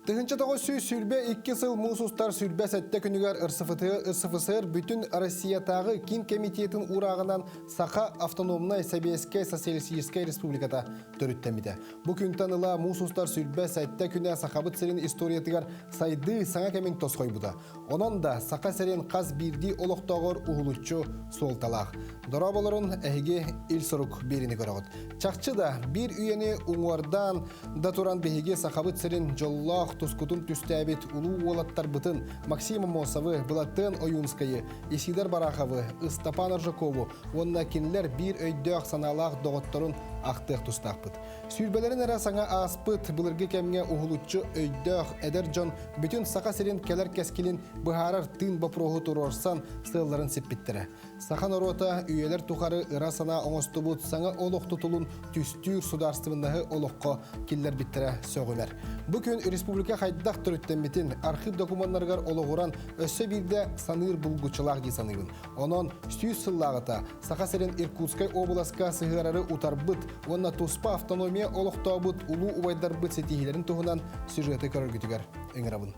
Тыгынча тоғысы сүрбе 2 сыл мусустар сүрбе сәтті күнігер ырсыфысыр бүтін Россиятағы Кин комитетін урағынан Саха автономнай Собиескай социалистическай республиката төріттемеді. Бұ күн таныла мусустар сүрбе сәтті күні Сахабыт сәрін историятығар сайды саңа кәмен тосқой бұда. Онан да Саха сәрін қаз бірді олықтағыр ұғылытчу солталақ. Дора боларын әйге илсорук беріні көріғыд. Чақчы да бір үйені ұңуардан да туран бейге Сахабыт сәрін жоллақ тускутун түстәбит улу олаттар бытын Максима Мосовы, Былаттын Оюнскайы, Исидар Бараховы, Истапан Аржакову, онна кинлер бір өйдөк саналақ доғыттарын ақтық тұстақпыт. Сүрбелерін әрі саңа аспыт бұлырғы кәмге ұғылытчы өйдөк әдір жон бүтін сақа серін кәлер кәскелін бұхарар тын бапроғы тұрорсан сылларын сеппеттірі. Сақан орота үйелер тұқары ыра сана оңысты бұд саңа олық тұтылын түстүр сударстывындағы олыққа келлер біттірі сөғілер. Бүкін республика қайдақ түріттенбетін архив документтарғар олығыран өссі бірде саныр бұлғычылақ дейсанығын. Онын сүйіз сыллағыта сақа серін Иркутскай обласка сығырары ұтарбыт, онна туспа автономия олықтаубыт улу ұбайдарбыт сетихилерін тұғынан сюжеті көріргітігер өңірабын.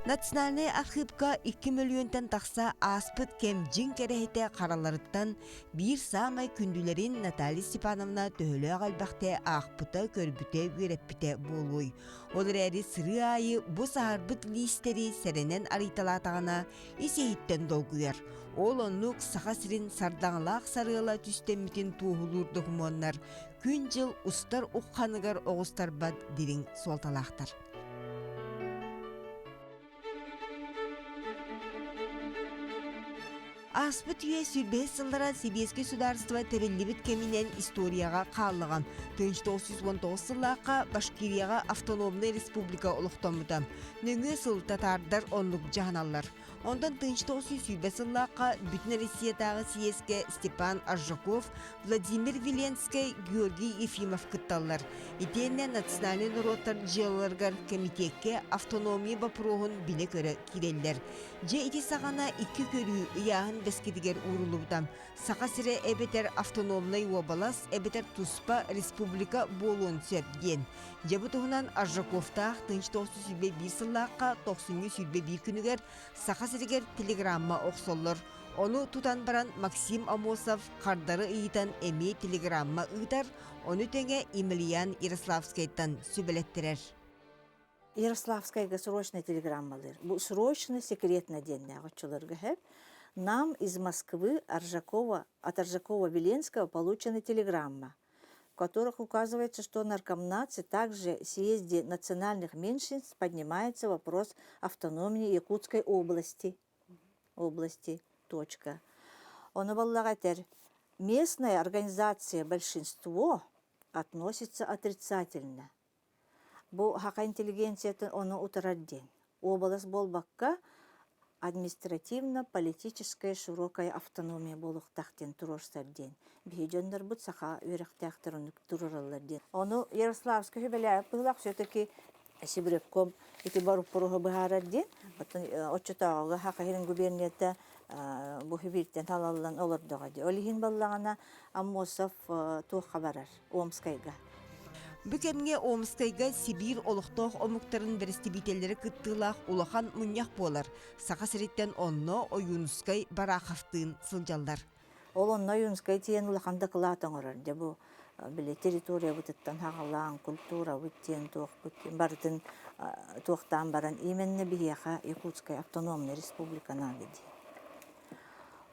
Национальный архивка 2 миллионтан тақса аспыт кем жин керехете қараларыттан бір самай күнділерін Наталья Степановна төхілі ағалбақты ақпыта көрбіте вереппіте болуй. Олар әрі сыры айы бұ сағарбыт листері сәренен ариталатағына есейттен долгуяр. Ол онлық сақа сірін сардаңлақ сарыла түстемітін туғылыр документтар күн жыл ұстар ұққанығар оғыстар бад дерін солталақтар. Аспыт үйе сүрбе сылдара Сибирский сударство тереллибит кеминен историяға қалыған. 1919 сыллаққа Башкирияға автономный республика олықтамыда. Нөңі сыл татардар онлық жағаналар. Ондан 1920 сыллаққа бүтін Россиятағы съезге Степан Аржаков, Владимир Виленский, Георгий Ефимов кытталар. Итенне национальный народтар жыларғар комитетке автономия бапроғын біле көрі киреллер. Же ити сағана 2 көрі ұяғын бәскедігер урулудан. Сақа сірі әбетер автономный обалас, әбетер туспа республика болуын сөпген. Жабы тұғынан Аржаковтақ 1921 сыллаққа 90-1 күнігер сақа сірігер телеграмма оқсоллар. Оны тұтан баран Максим Амосов қардары ұйытан әме телеграмма ұйтар, оны тәңе Емельян Ярославскайттан сөбелеттірер. Ярославскайға срочный телеграммалар. Бұл срочный секретный день нағычыларға хэп. Нам из Москвы от Аржакова-Веленского получена телеграмма, в которых указывается, что на Наркомнате также в съезде национальных меньшинств поднимается вопрос автономии Якутской области. Точка. Он баллагатер. Местная организация большинство относится отрицательно. Бу хака интеллигенциятын оны утарадден. Область болбакка административно-политическая широкая автономия болуq тахтен турорсарден. Бейджондар бут саха үйректяқтырын туроралларден. Оны Ярославский хөбелі пылақ все-таки Сибиревком ити баруп поруғы бұхарадден. Отчетауға хака херин губерниятта бұхыбирттен талалан олардыға де. Олихин баллағана Амосов туаққа барар, Омскайға. Бүкемге Омскайға Сибир олықтоқ омуктарын бірістебителері күттілақ улахан мұняқ болар. Сақа сіреттен онно Оюнскай Бараховтын сылжалдар. Ол онно Оюнскай тиен улаханды қылатын орар. Бұл территория бұтыттан хағалан, культура бұттен туақ бұттен, бардың туақтан баран именне бігеға Якутская автономный республикана беді.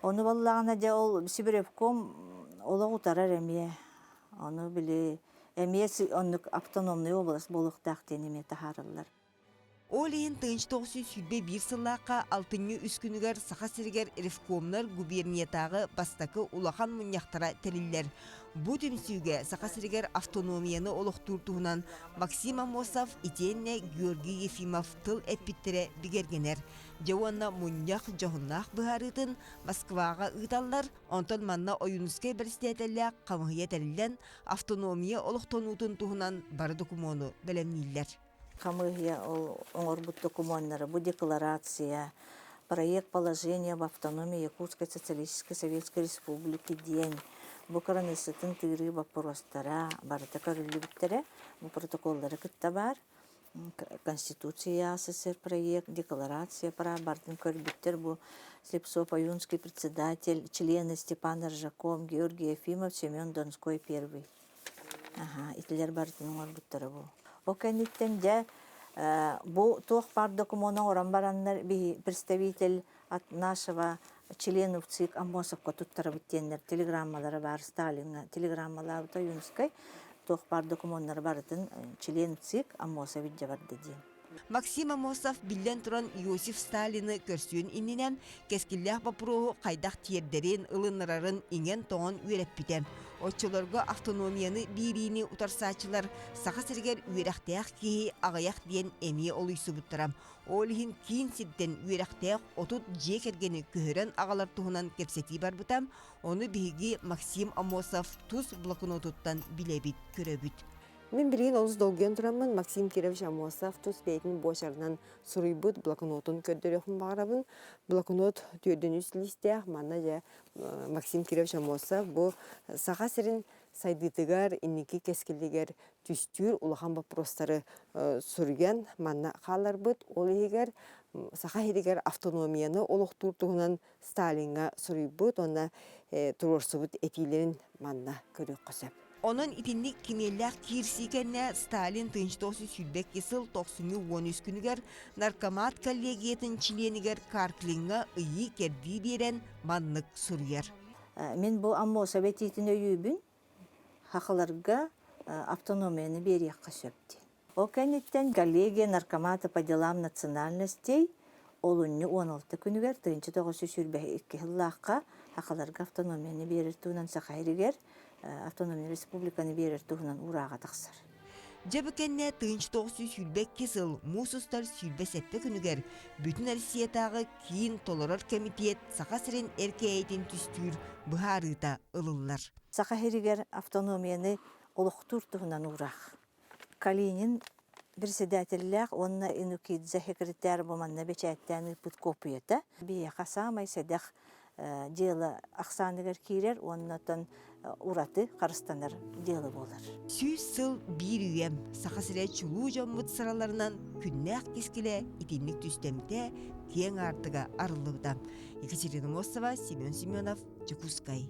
Оны баллағына де ол Сибиревком олақ ұтарар әме. Оны біле Эмес оннук автономный область болуq тахтен эме тахарылар. Олейін 1921 сыллаққа 6-ні үскінігер сақа сіргер ревкомнар губерниятағы бастақы улахан мұнияқтара тәрілер. Бұ дүмсүйге сақа сіргер автономияны олықтуртуынан Максим Амосов итенне Георгий Ефимов тыл әппеттері бігергенер. Жауанна мұнияқ жоғыннақ бұхарытын Москваға ұйталар, онтон манна Оюнскай бірістетелі қамығия тәрілден автономия олықтонутын туғынан бары докумону білемнейлер. Камыгия оңорбут документтары, бу декларация, проект положения об автономии Якутской Социалистической Советской Республики ден. Бу коронасытын тыыры вопростара барыта көрүлүбүттөрө, бу протоколдары кытта бар. Конституция СССР проект, декларация про бардын көрбүттер бу Слепцов, Аюнский председатель, члены Степан Ржаков, Георгий Ефимов, Семен Донской первый. Итилер бардын орбуттары бу. Окениттен же бу тох бар документон оран бараннар представитель от нашего членов ЦИК Амосовка туттары биттеннер телеграммалары бар Сталинга, телеграммалары Аюнской. Тох бар документтар бардын член ЦИК Амосов барды ден. Максим Амосов билден туран Иосиф Сталины көрсүн инненен кескиллях бапуру кайдах тиердерин ылынырарын инген тоон үйреппитем. Оччолорго автономияны бирини утарсачылар саха сергер үйрәхтәк ки агаяк диен эми олуйсу буттарам. Олихин кин сидден үйрәхтәк отут жекергени көһөрөн агалар туһунан кепсети бар бутам. Оны биги Максим Амосов туз блокнотуттан билебит көрөбүт. Мен билген олус долген турамын Максим Кирович Амосов тус бейтин бошарынан суруйбут блокнотун көрдөрөкүн багарабын. Блокнот түрдөнүс листех мана же Максим Кирович Амосов бу саха сирин сайдытыгар инники кескилдигер түстүр улахан вопростары сурген мана халарбыт. Ол егер саха хиригер автономияны олуктуртугунан Сталинга суруйбут, онна турорсубут этилерин мана көрөк косеп. Onun itinlik kimyellах кирсикенне Сталин тынчтосы сүлбек кесыл 90-13 күнігер наркомат коллегиятын членигер Карклинга ыйы керди берен маннык сурьер. Мен бұл Амосов этитин өйүбүн хакыларга автономияны берияққа сөпті. О кәнеттен коллегия наркомата по делам национальностей олунны 16 күнігер тынчтосы сүлбек кесыллаққа хакыларга автономияны берер туынан сақайригер Автономия республиканы берер туһунан урага тахсар. Жабыкенне тынчтосы сүлбек кесыл мусустар сүлбесетте күнігер бүтін Россиятағы кийин толорор комитет саха сирин эркейтин түстүр быхарыта ылылар. Саха херигер автономияны олуктур туһунан урах. Калинин председательлях, онна инукидзе секретарь боманна бечаттаны пут копията. Бияка самай седах дело Ахсаныгер кирер, оннатан ураты қарыстанар дело болар. Сүйс сыл бир үйем саха сире чулуу жоммут сыраларынан күннәк кескіле итинник түстемте кең артыга арылыбыда. Екатерина Мосова, Семен Семенов, Чекускай.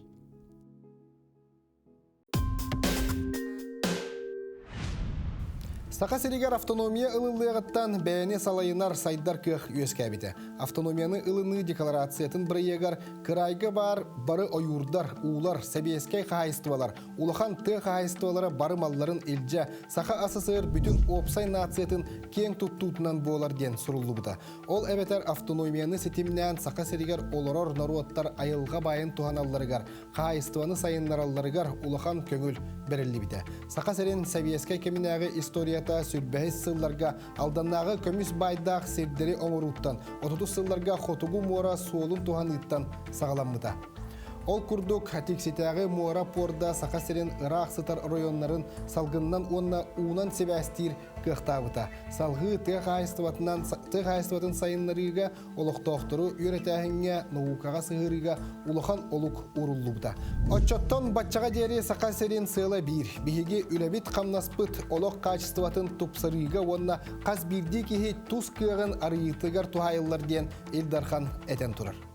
Сақа сиригер автономия ылылығыттан бәйіне салайынар сайдар көх үйескәбіті. Автономияны ылыны декларациятын бірегер кырайғы бары ойурдар, улар, сәбиескай қағайыстывалар, улахан ты қағайыстывалары бары малларын елже, сақа асысыр бүтін опсай нациятын кең тұттуытынан болар ден сұрылы бұда. Ол әбетер автономияны сетімнен сақа сиригер олорор наруаттар айылға байын туғаналарығар, қағайыстываны сайынлараларығар улахан көңіл берілі біде. Сақа сирин сәбиескай кемінәгі историята сүрбәйіз сылларға алданнағы көміс байдақ сердері оңыруттан, 30 сылларға хотугу мора суолун туған ыттан сағаламыда. Ол күрдік тексетәғы мора порда сақа сирин Ирақ сытар районларын салғыннан онна уынан себәстір кықтабыта. Салғы тұқ айыстыватын сайынларыға олықтоқтыру үйретәхінге наукаға сығырыға улахан олық уруллубда. Отчоттон батчаға дері сақа сирин сыла бір. Бігеге үләбіт қамнаспыт олық қачыстыватын тұпсырыға онна қаз бірді кеге тұз күйіғын арыйтығар туғайылар ден Элдархан әтен тұрар.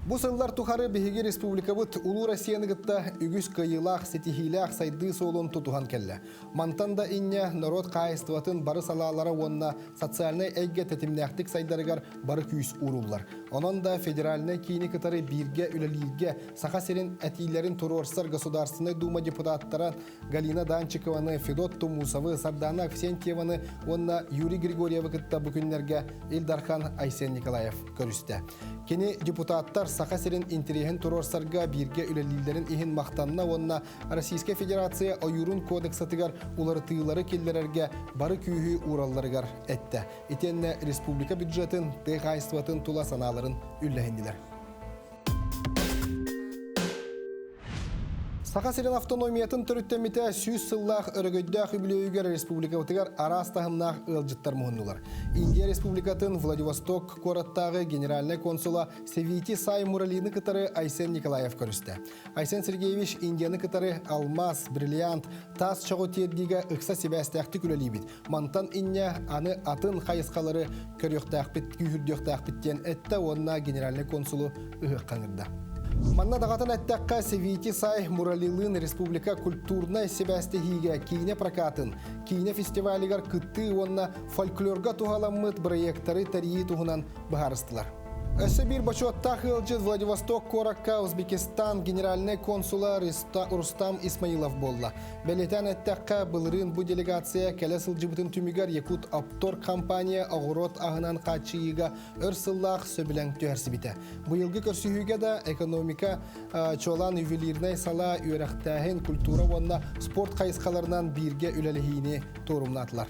Бу сыллар тухары биһиги республикабыт Улуу Россиянығытта үгүс кайылах, сетихилах сайды солон тутухан келле. Мантанда инне народ кайыстыватын бары салалара онна социальный әйге тетимнәқтік сайдарыгар бары күйіс уруллар. Онон да федеральный кийini кытары бирге үлелирге саха серин әтилерин Турорсар Государственной Дума депутаттары Галина Данчикованы, Федот Тумусовы, Сардана Аксентьеваны, онна Юрий Григорьевы кытта бүкүннерге Элдархан Айсен Николаев көрүстә. Кені депутаттар сақа серин интереген Турорсарга бирге үлелилерин ихин мақтанна онна Российская Федерация ойурун кодексатыгар уларытыылары келлерерге бары күйі уралларыгар әтті. Итенне республика бюджетін тыйғайстватын тула саналарын үлләхенділер. Саха сирен автономиятын төрүттемите сүйіз сыллах өрөгөйдөх үбілөйгер республика утыгар арастахымнах ылжыттар мұхыннулар. Индия республикатын Владивосток кораттағы генеральный консула Севити Сай Муралины кытары Айсен Николаев көрісті. Айсен Сергеевич Индияны кытары алмаз, бриллиант, тас чоғу тердиге ықса себәстәқті күлелейбіт. Мантан инне аны атын хайысқалары көріқтәқпіт, күйірдіқтәқпіттен әтті онына генеральный консулу ұғық қаңырда. Манна дағатын әттәққа Севити Сай Муралилын республика культурной себәстігіге кейіне прокатын, кейіне фестивалігер күтті онына фольклорға туғаламыт проекттары тарихи туғынан бұғарыстылар. Өсі бір бачуаттақ ылжыд Владивосток Коракка Узбекистан генеральный консула Рустам Исмаилов болла. Бәлетен әттәққа бұлырын бұ делегация кәлес ылжыбытын түмігер Якут Аптор компания ағырот ағынан қатшыйыға өрсыллақ сөбіләң түйәрсі біті. Бұйылғы көрсүйіге да экономика чолан ювелирнай сала үйрәқтәхін культура онна спорт қайысқаларынан бірге үләліхейіне торумнатылар.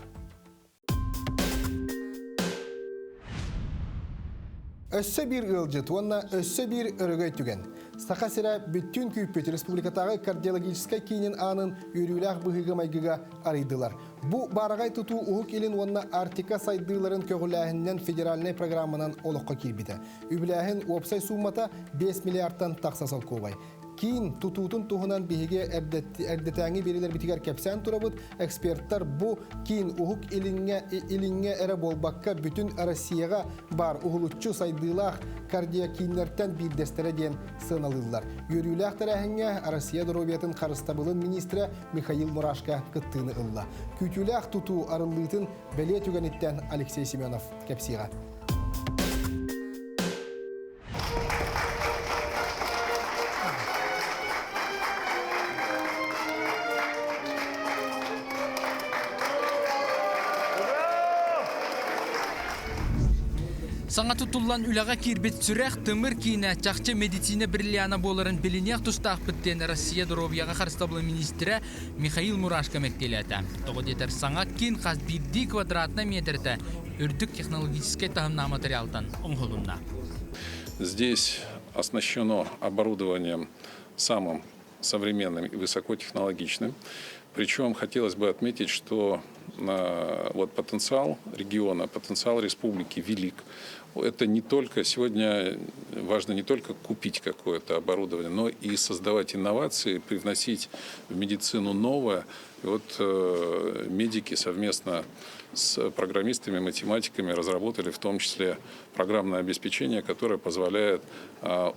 Өссө бір ылжыт, онна өссө бір өрөгөй түген. Саха сірі бүттін күйіппет республикатағы кардиологическай кейінен анын үріләқ бұғыға майгыға арыйдылар. Бұ барағай тұту ұғық елін онна артика сайдыларын көгіләхіннен федеральный программынан олыққа кейбіді. Үбіләхін опсай суммата 5 миллиардтан тақсасал ковай. Кейін тұтутын тұғынан бейге әрдетәңі берілер бітігер кәпсән тұрабыд, эксперттар бұ кейін ұғық иліңе әрі болбаққа бүтін Россияға бар ұғылытчы сайдылақ кардиокинлерден бір дәстері ден сыналылар. Үйріләқ тәрәхіңе Россия дұробиятын қарыстабылын министрі Михаил Мурашка күттіні ұлла. Күтіләқ тұту арыллытын бәле түгенеттен Алексей Семенов кәпсиға. Саңа тұтылан үліға кирбет сүрәқ тымыр кейіне чақчы медицина бірлияна боларын білінеқ тұстақ біттен Россия дұробияға қарыстабылы министрі Михаил Мурашка мәктелеті. Тоғы детер саңа кен қаз 1 квадратна метрді үрдік технологическай тағымна материалтан оңғылымна. Здесь оснащено оборудованием самым современным и высокотехнологичным. Причем хотелось бы отметить, что потенциал региона, потенциал республики велик. Это не только сегодня важно не только купить какое-то оборудование, но и создавать инновации, привносить в медицину новое. И медики совместно с программистами, математиками разработали в том числе программное обеспечение, которое позволяет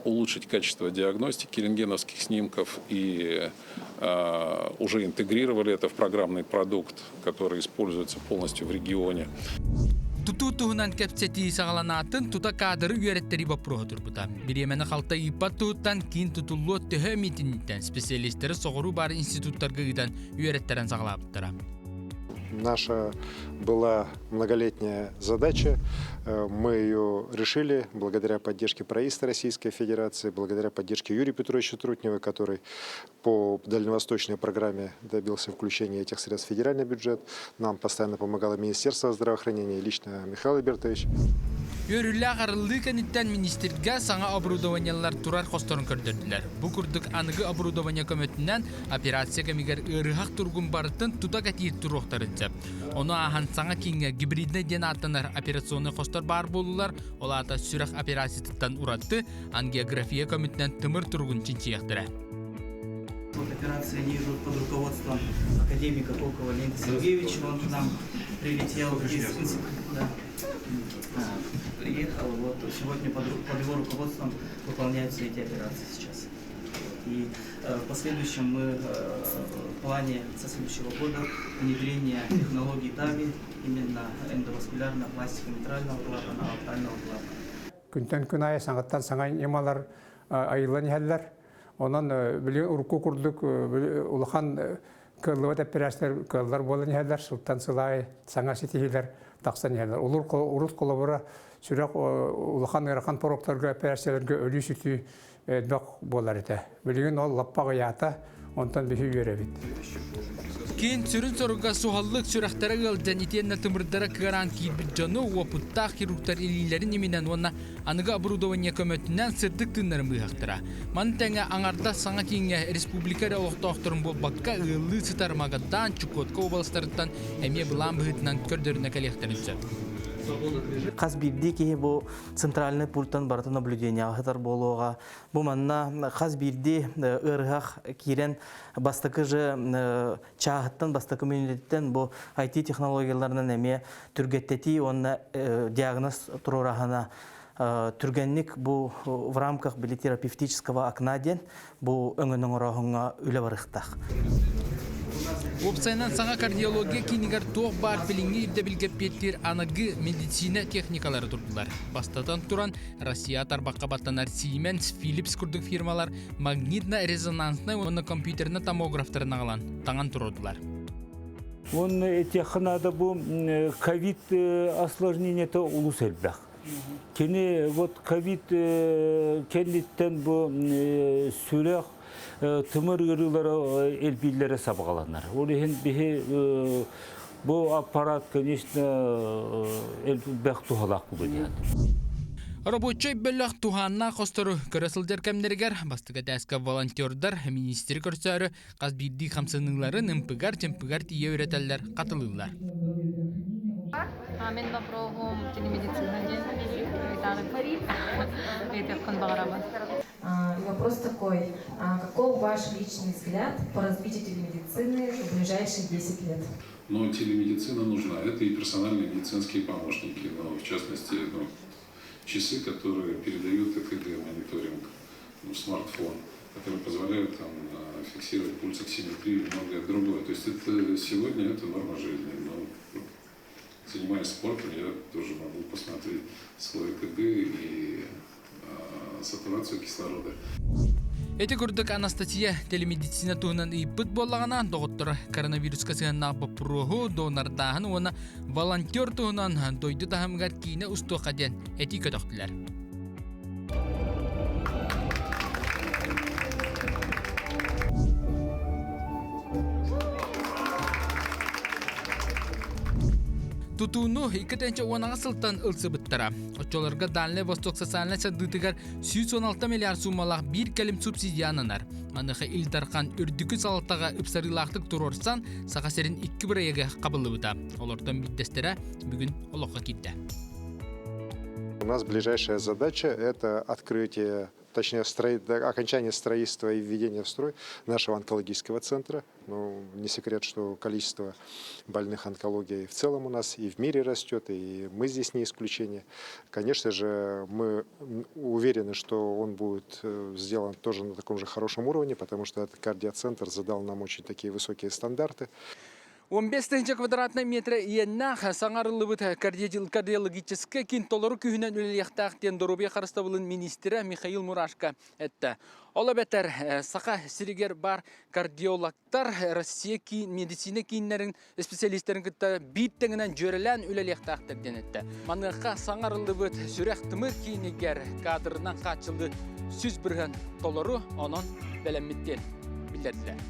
улучшить качество диагностики рентгеновских снимков и уже интегрировали это в программный продукт, который используется полностью в регионе. Туту туһунан кепсети сагаланатын тута кадры үйреттери бапруха турбута. Биремени халта ипат туттан кин тутуллу төһө митиниттен специалисттери согуру бар институттарга гыдан үйреттерен сагалаптыра. Наша была многолетняя задача. Мы ее решили благодаря поддержке правительства Российской Федерации, благодаря поддержке Юрия Петровича Трутнева, который по дальневосточной программе добился включения этих средств в федеральный бюджет. Нам постоянно помогало Министерство здравоохранения и лично Михаил Альбертович. Өрүллә гарылы кенеттен министрга саңа оборудованиялар турар хосторын көрдөрдүләр. Бу курдук аныгы оборудование көмөтүнөн операция кемигер ырыхак тургун бартын тута катир туруктарынча. Оны ахан саңа кинге гибридне ден аттанар операционный хостор бар болулар, олата сүрәк операциятан уратты, ан география көмөтүнөн тымыр тургун чинчияктыра. Операция они идут под руководством академика Толкова Леонида Сергеевича. Он к нам прилетел из института. Приехал, сегодня под его руководством выполняются эти операции сейчас. И в последующем мы в плане со следующего года внедрение технологий ТАВИ, именно эндоваскулярного пластико-митрального клапана, оптального клапана. Күнтен күн айы саңаттан саңай емалар айылан елдер. Онан біле ұрқу күрдік ұлыған кыллыват операциялар кыллар болан елдер, сұлтан сылай, саңа сетихилер, тақсан елдер. Олар ұрыс қолабыра сүрек ұлыған ұрақан пороқтарға операцияларға өлі сүті дұқ болар еті. Білеген ол лаппағы ята, онтан бихи үйеребит. Кейін сүрін сорға суғаллық сүрәқтері ғылдан етенна тымырдары кығаран кейбіт жону уапыттақ хирургтар илилерін еменен онна анығы оборудование көмөтінен сырдық тыннарын бұйақтыра. Маны тәңі аңарда саңа кейінге республикары олықтақтырын бұл баққа ғылы сытармағадан Чукотка областарыттан әме бұлан бұғытынан көрдеріне кәлектірінсі. Қаз бирди ки бу центральный пульттан баратын наблюдение ахтар болуга бу манна қаз бирди ыргах кирен бастакы же чагыттан бастакы коммунитеттен бу IT технологияларынан эме түргеттети онна диагноз турурахана түргенник бу в рамках билетерапевтического окна ден бу өңөнөң орохунга үле барыктак. Опсайнан саңа кардиология кинигар тоқ бар біліңі ирде білгеппеттер анығы медицина техникалары тұрдылар. Бастатан туран Россия тарбаққа баттанар Siemens, Philips күрдік фирмалар магнитно-резонансны оны компьютерні томографтарын ағалан таңан тұрдылар. Он технада бу ковид осложнението улус элбах. Кені вот ковид кенниттен бу сүрек тымыр ырылары элбиллері сабғаланар. Ол ехен бихе бұл аппарат, конечно, элбәқ тухалақ бұл дейін. Рабочий бөліқ туханна қостыру көресілдер кәмдергер, бастыға тәскі волонтердар, министр көрсәрі, қазбирді қамсыныңларын ұмпығар, темпығар тие өретелер қатылылар. Мен вопросом телемедицина Вопрос такой. Каков ваш личный взгляд по развитию телемедицины в ближайшие 10 лет? Но телемедицина нужна. Это и персональные медицинские помощники, но в частности часы, которые передают ЭКГ, мониторинг, смартфон, которые позволяют там, фиксировать пульс, оксиметрию и многое другое. То есть это сегодня это норма жизни. Но, занимаясь спортом, я тоже могу посмотреть свой ЭКГ и сатурацию кислорода. Эти күрдік Анастасия телемедицина туғынан үйпіт болағана доғыттыр коронавируска сығанна бапырығы донардағын оны волонтер туғынан дойды тағымғар кейіне ұстуға ден әти көтіқтілер. Тутуну икетенче уанаға сылттан ылсы бұттыра. Очоларға Дальний Восток социальный сәддітігер 116 миллиард суммалақ бір кәлім субсидиянынар. Манықы илдарқан үрдікі салаттаға үпсарылақтық тұрорсан, сақасерін 2 бірайығы қабылы бұта. Олардан биддестері бүгін олыққа кетті. У нас ближайшая задача – это открытие, точнее, окончание строительства и введения в строй нашего онкологического центра. Ну, не секрет, что количество больных онкологией в целом у нас и в мире растет, и мы здесь не исключение. Конечно же, мы уверены, что он будет сделан тоже на таком же хорошем уровне, потому что этот кардиоцентр задал нам очень такие высокие стандарты. 15 квадратный метр еннах саңарылы бұт кардиологическі кентолары күйінен өлелияқтақтен дұрубе қарыстабылын министері Михаил Мурашко әтті. Ола бәтір сақа сірігер бар кардиологтар Россия медицина кейінлерін специалистерін күтті биттіңінен жөрелен өлелияқтақтен әтті. Маныққа саңарылы бұт сүрек тымыр кейінегер кадрынан қачылды сүз бірген толары онын бәлемметтен білдерділер.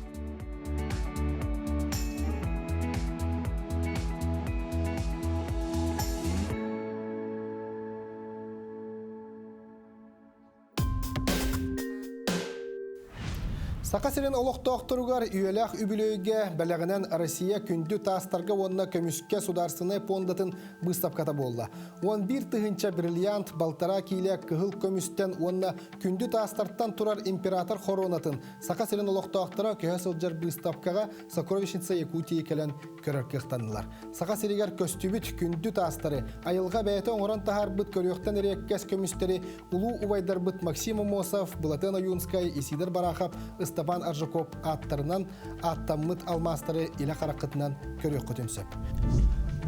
Сақасырын олықтақтырғар үйеләқ үбілөйге бәләғінен Россия күнді тастарға онына көміске сударсыны пондатын бұстапката болды. 11 тығынча бриллиант балтара кейлі кығыл көмістен онына күнді тастарттан тұрар император хоронатын Сақасырын олықтақтыра көхесілджар бұстапкаға Сокровищница Якутия келен көрір кықтанылар. Сақасырығар көстүбіт күнді тастары айылға бәйті оңыран тахар бұт көріқтен ереккес көмістері ұлу ұвайдар бұт Максим Мосов, Булатена Юнскай, Исидер Барахап, Степан Аржаков аттарынан аттаммыт алмастары иле қарақытынан көрек көтінсеп.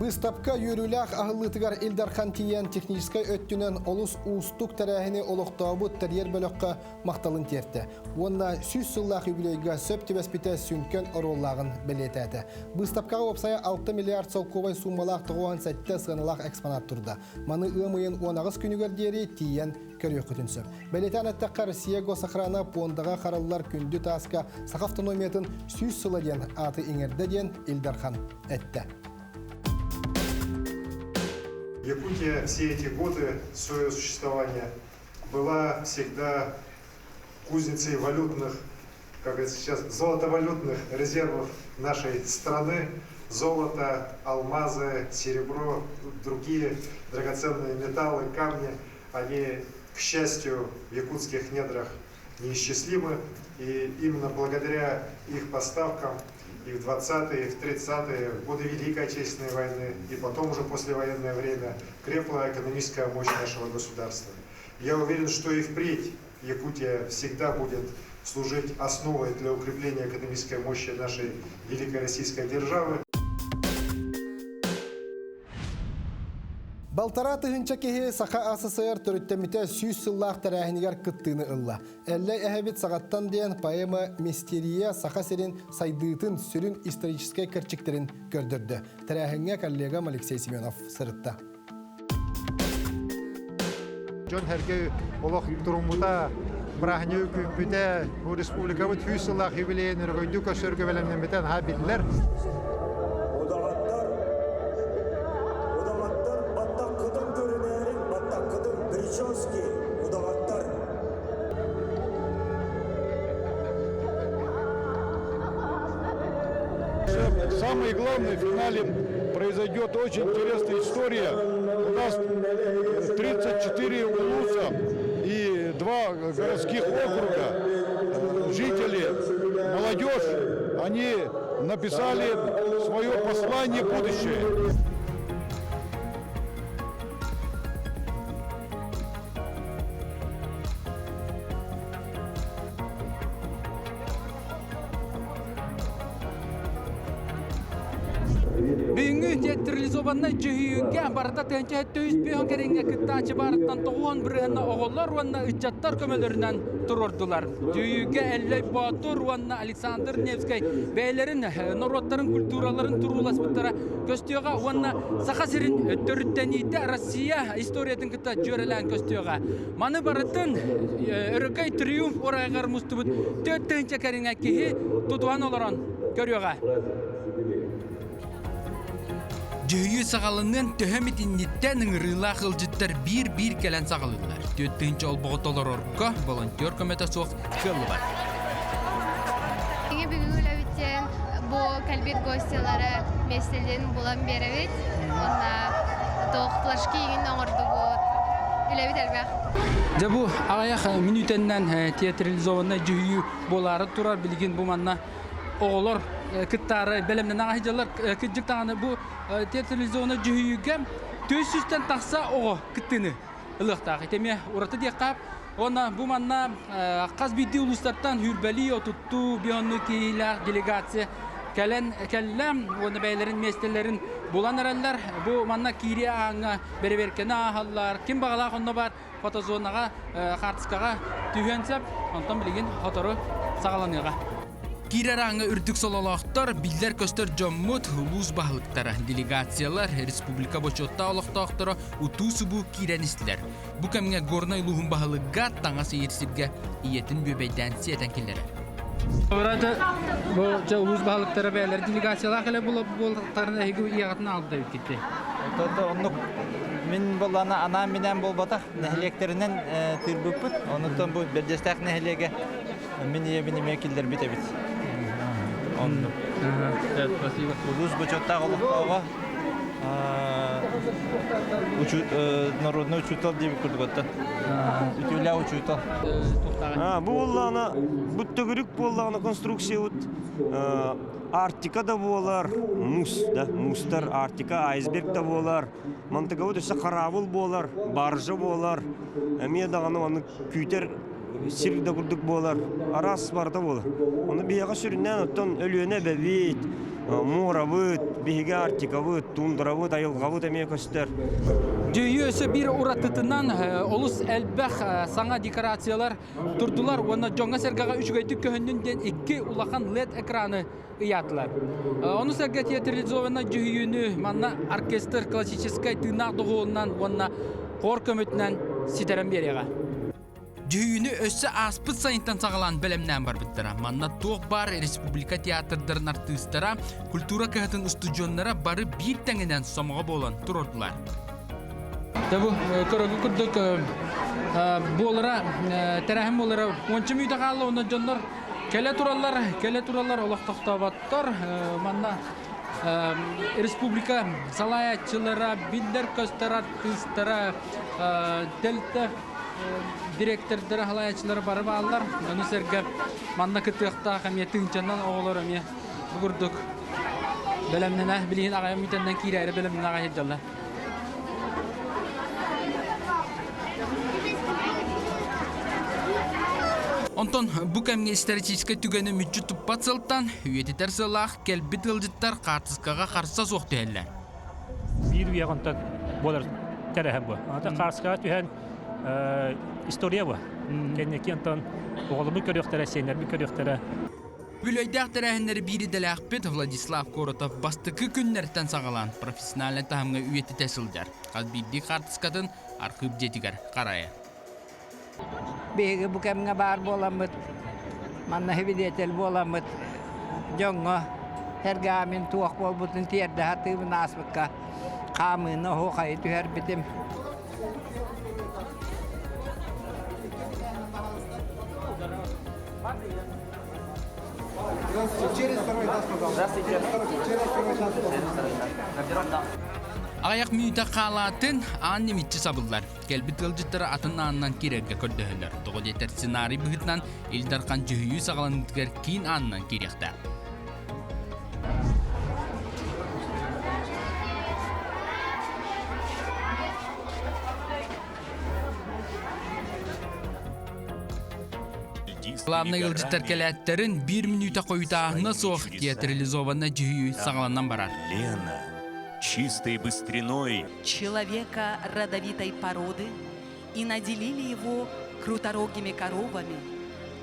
Бұстапқа үйріләқ ағылытығар Илдархан тиен техническай өттінен олыс ұстық тәрәхіне олықтауы тәрер бөліққа мақталын терді. Онна сүз сыллақ үбілейге сөп тебеспіте сүнкен ороллағын білетәді. Бұстапқаға опсая 6 миллиард солковай суммалақ тұғуан сәтті сығанылақ экспонат тұрды. Маны ұмайын 19 күнігер дері тиен көріөк күтінсі. Бәлетен әттіққа Россия госохрана пондаға қаралылар күнді тасқа сақ автономиятын сүйіз сыла ден аты еңерді ден Илдархан әтті. Якутия все эти годы своего существования была всегда кузницей валютных, как это сейчас, золотовалютных резервов нашей страны. Золото, алмазы, серебро, другие драгоценные металлы, камни, они, к счастью, в якутских недрах неисчислимы. И именно благодаря их поставкам и в 20-е, и в 30-е, в годы Великой Отечественной войны, и потом уже послевоенное время, крепла экономическая мощь нашего государства. Я уверен, что и впредь Якутия всегда будет служить основой для укрепления экономической мощи нашей великой российской державы. Балтара тыгынча кеhe саха АССР төрүттемите сүйіз сыллах тәрәхінігер кыттыны ылла. Әлі әхәбет сағаттан дейін поэма «Мистерия» саха серин сайдыытын сүрін историческай кірчіктерін көрдірді. Тәрәхінге коллегам Алексей Семенов сырытта. Жон әрге олық тұрумыда Брахнеу күмпіде бұл республикабы сүйіз сыллах юбилейін үргөйді көсөргі бәлемнен ха білділер. Самое главное, в финале произойдет очень интересная история. У нас 34 улуса и 2 городских округа. Жители, молодежь, они написали свое послание в будущее. Бүгінгі театрализованный жүйінге барда тәнче төйіз бейін керенге кіттачы барыттан тоғын біріғына оғылар уанна үтчаттар көмелерінен тұрордылар. Жүйінге әлләй Батур уанна Александр Невскай бәйлерін, народтарын, культураларын тұрулас бұттара көстеуға уанна сақасырын түріттенейді Россия историятын кітта жөрелән көстеуға. Маны барыттын үрікай триумф орайғар мұсты бұд төт тәнче керенге кейі тұтуан оларан көріуға. Жүйі сағалының төхемет иннеттен ыңырыла қылжыттар бір кәлін сағалылар. Төттінші ол бұғытолар орыққа волонтер көмета соқ көлі бар. Бүгін өләуіттен бұл кәлбет гостелары местелден бұлан беревет. Онна тоқтылашки егін оңырды бұл өләуіт әлбәқ. Бұл ағаяқ минутеннен театрализованный жүйі болары тұрар білген бұл манна оғылар кыттары бәлемнен ағайжалар күджік тағаны бұл театрализованный жүйіге төсістен тақса оғы кіттіні ұлықтағы. Теме ұраты дек қап, оны бұл манна қазбейді ұлыстарттан хүрбәлі отытту бионны кейлі делегация кәлем, оны бәйлерін, местелерін болан әрәлілер. Бұл манна кейре аңа бәрі-беркені ағалар. Кем бағалақ онына бар фотозонаға, қартысқаға түйенсеп, онтан білеген фоторы сағаланыға. Кирараңы үрдік солалақтар, білдер көстер жоммут ұлыз бағылықтары, делегациялар, республика бочотта олықтақтары, ұтусы бұл киранистілер. Бұл кәміңе горнай лұғын бағылыға таңасы ерсірге иетін бөбейден сиетен келдері. Орады бұл ұлыз бағылықтары бәлер делегациялар қылы болықтарын әйгі иағатын алды өткетті. Мен боланы ана менен болбатақ нәхілектерінен түрбіппіт. Онытын бұл бердестәк нәхілеге мен ебіне мекілдер бітебіт. Улус бычоттағы олықтауға народный учутал дейбі күрдік оттан. Үтілі учутал. Бұл олағына, бұтты күрік болағына конструкция ұт. Арктика да болар, мустар, Арктика, айсберг да болар. Мантыға өт өсі қарабыл болар, баржы болар. Әме дағаны оны күйтер сиргді күрдік болар, арас барда болар. Оны бейіға сүрінен оттан өліөне бәбейт, мора бұд, бейіге Арктика бұд, тундыра бұд, айылға бұд әме көстер. Жүйі өсі бір ұратытынан олыс әлбәқ саңа декорациялар тұрдылар. Оны жоңға сәргіға үшгөйтік көхінден 2 улақан LED экраны ұятылар. Оны сәрге театрализованный жүйіні манна оркестр классическай тынақ дұғуынан, оны қор көмітінен сетерен береға. Жүйіні өссі аспыт сайынтан сағалан бәлемнен бар біттіра. Манна тоқ бар республика театрдарын артыстара, культура кәхетін студионлара бары бір тәңінен сомаға болан тұрордылар. Табу, көрігі күрдік болыра, тәрәхім болыра, ончы мүйді қалы, оны жондар келе туралар, олақ тоқтабаттар. Манна республика салаятчылара, биддер көстер артыстара, дельта директордары халаячылары барып алар. Оны серге манна кытыqta қамияты үнчаннан оғылар өме бұғырдық. Бәлемнен білейін ағайым үйтенден кейрәрі бәлемнен ағайы жалы. Онтон бұл кәмге историческа түгені мүтчі тұппат сылттан үйететер сылақ кәлбіт ғылжыттар қартысқаға қарса соқты әлі. Bir uyanıktan bolar terhem bu. Ata karşıya tühen istoriya bu. Kendiki ondan oğlumu körüktüre, senlerimi körüktüre. Bülöydəq tərəhinləri biri dələqbet Vladislav Korotov bastıqı günlərdən sağalan profesionalən tahımға üyeti təsildər. Qaz bildi qartısqadın arxıb jetigar qaraya. Begi bu kemge bar bolamıt. Manna hevidetel bolamıt. Jongo hergamin tuaq bolbutun tiyerde hatı münasbıkka. Qamını hoqayı tüher bitim. Аяқ мүйті қалатын анны митчі сабылдар. Кәлбіт ғылжыттары атын анынан керерге көрдігілер. Доғы детер сценарий бұғытнан елдарқан жүхүйі сағаландығыр кейін анынан керекті. Главный ғылжыттар кәләттерін 1 минута қойытағына соқ театрализованна жүхүйі сағаланнан барар. Лена, чистой быстриной. Человека родовитой породы и наделили его круторогими коровами,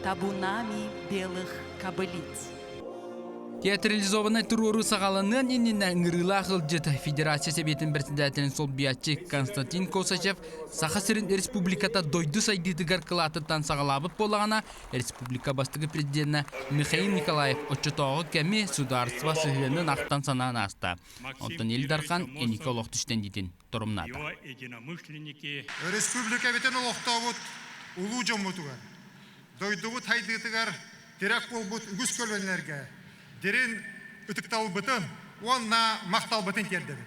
табунами белых кобылиц. Театрализованный турору сағаланын енінен ңырыла ғылжыт Федерация Советінің председателін сол биятчы Константин Косачев Сақасырын республиката дойды сайдыдығар қылатыттан сағалабыт болағана республика бастығы президентіне Михаил Николаев отчетоғы кәме сударства сығының ақтан санаан аста. Онтан елдархан енекі олық түштен дейтін тұрымнады. Республика бетен олықтауыт ұлу жомутуға, дойдығы тайдыдығар терек болбут үгіз көлбенлерге, дерен үтіктал бұтын, онна мақтал бұтын кердеді.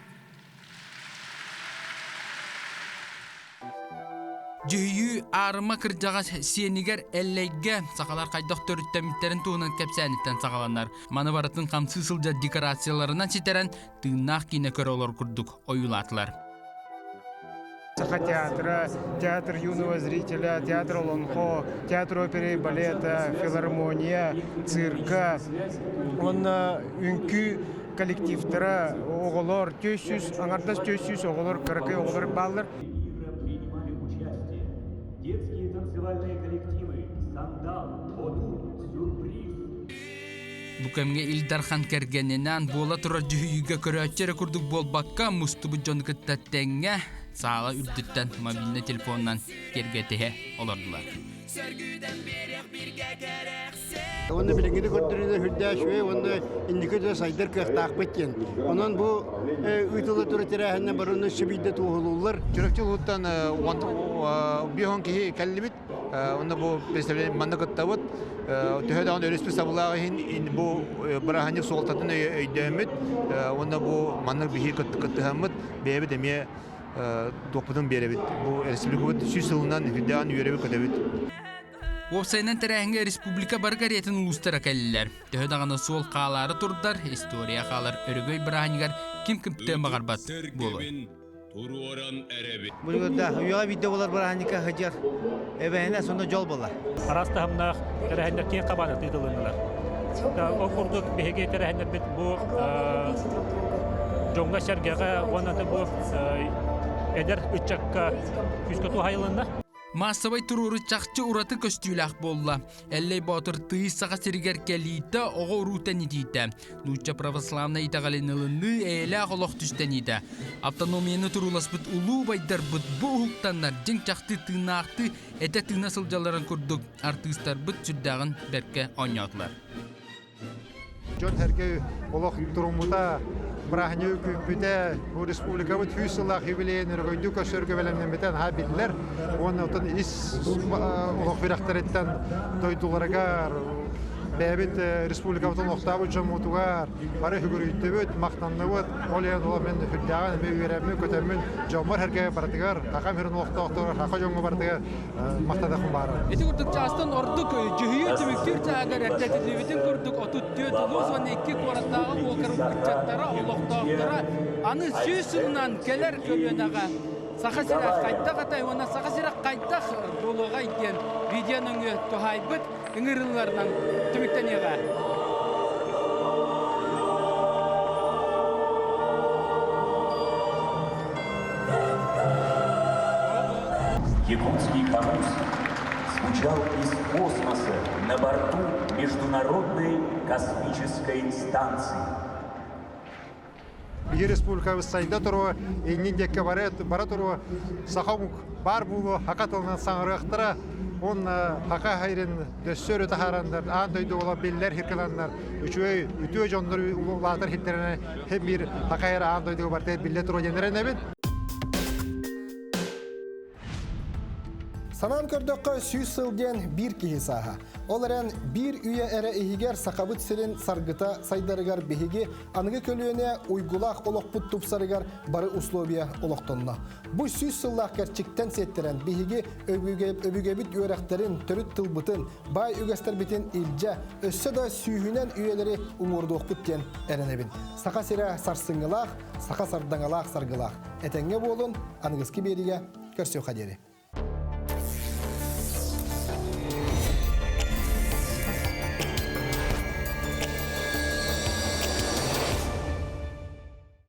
Жүйі арыма кіржаға сенігер әлләйге сақалар қайдақ төріттәміттерін туғынан кәпсәнеттен сақаланар. Маны барытын қамсы сылжа декорацияларынан сетерен тыңнақ кейіне көрі олар күрдік ойылатылар. Саха театра, театр юного зрителя, театр Лонхо, театр оперы и балета, филармония, цирка. Он үнкі коллективтара оғылар төсіз, аңардас төсіз оғылар, кырықы оғылар баллар. Детские танцевальные коллективы, сандал, воду, сюрприз. Букамге Илдархан кергененен бола тұрар жүхүйіге көрәтчері күрдік болбаққа мұстыбы жоны күттәттенге сағала үрдіттен мобильный телефоннан кергетеге олардылар. Оны біліңгіді көрдірді хүрді шөй, оны индикөді сайдар көқтақ біткен. Онын бұл үйтілі тұры тірәхінен бар оны шыбейді туғылулар. Жүрекчіл ұттан бейхон кейі кәлі біт, оны бұл представление манна күттавыд. Төхеді ағын өріспі сабылағы бұл біраханек соғылтатын өйдәміт, оны бұл маннық бейхи күттіғамыд, бейбі деме тоқпыдың беребіт. Бұл республика сүз сылынан хүрдіған үйеребі көдебіт. Опсайнан тәрәхінге республика баргаретін ұлыстара кәлілер. Төхеді ағаны сол қағалары тұрдар, история қағалар өрігөй біраханегар кім-кімті мағарбат болу. Бұлғырда үйеға видео болар біраханека ғыжар, әбәйіне сонда жол болар. Араста хамнақ тәрәхіндер кен қабаны тыйдылыңылар. Оқырдық беге тәрәхіндер бет бұл жоңға шәргеға, онады бұл әдер үтчаққа күскөту хайылында. Массабай туруру чакчы ураты көстүләк болла. Әллей батыр тыйыс саға сиригер кәлейті оға урутан идейді. Нуча православна итағалинылыны әлі қолық түстен еді. Автономияны турулас бұд улу байдар бұд бұ ұқтанлар жың чақты тынақты әді тына сылжаларын көрдік. Артыстар бұд сүрдағын бәрке ойнадылар. Жон herkes olaq durumunda brahne küpüde bu respublikamız 100 yıllık jubileyini rögündü köşörgü velemlemeden ha bildiler. Onu otan is olaq viraktaretten doydulargar Bebit respublikamızın oktavı cumhurtugar, barı hükürüyüttübüt, maqtanlıbıt, olayan ola men hüddağın, mevveremi, kötemin, jomar herkese baratigar, haqam herin oktavı, haqa jongu baratigar, maqtadaqın barı. Eti kurduk çastın orduk, cühüyü tümüktür çağır ertetilibitin kurduk, otuttuğu tuluz ve neki korattağı okarı bıçattara, oloqtağılara, anı süsünden keler kölüyenağa, Saqa sirak qaytaq atay, ona saqa sirak qaytaq buluğa iten videonun tuhaybıt ыңырыларынан түміктен еға. Якутский камус звучал из космоса на борту Международной космической станции. Bir respublikamız sayda turu, nindeki bara turu, sahamuk bar bulu, hakat olan sanırıqtıra, on haqa hayrin dössörü taharanlar, an döyde ola biller hirkelanlar, ütüö jonları ulatar hitlerine hep bir haqa hayra an döyde bartay biller turu jeneren ebin. Санан көрдөккө сүйүз сылден бир кихи саха. Оларан бир үйе эре ихигер сакабыт сирин саргыта сайдарыгар бехиги аныгы көлүөнө уйгулак олокпут тупсарыгар бары условия олоктонно. Бу сүйүз сыллак керчиктен сеттерен бехиги өбүгебит үйрактерин төрүт тылбытын бай үгестер битин илже өссө да сүйүнөн үйелери уңурдуокпут тен эренебин. Сака сире сарсыңылак, сака сардаңалак саргылак. Этеңге болун аныгыски бериге көрсө кадери.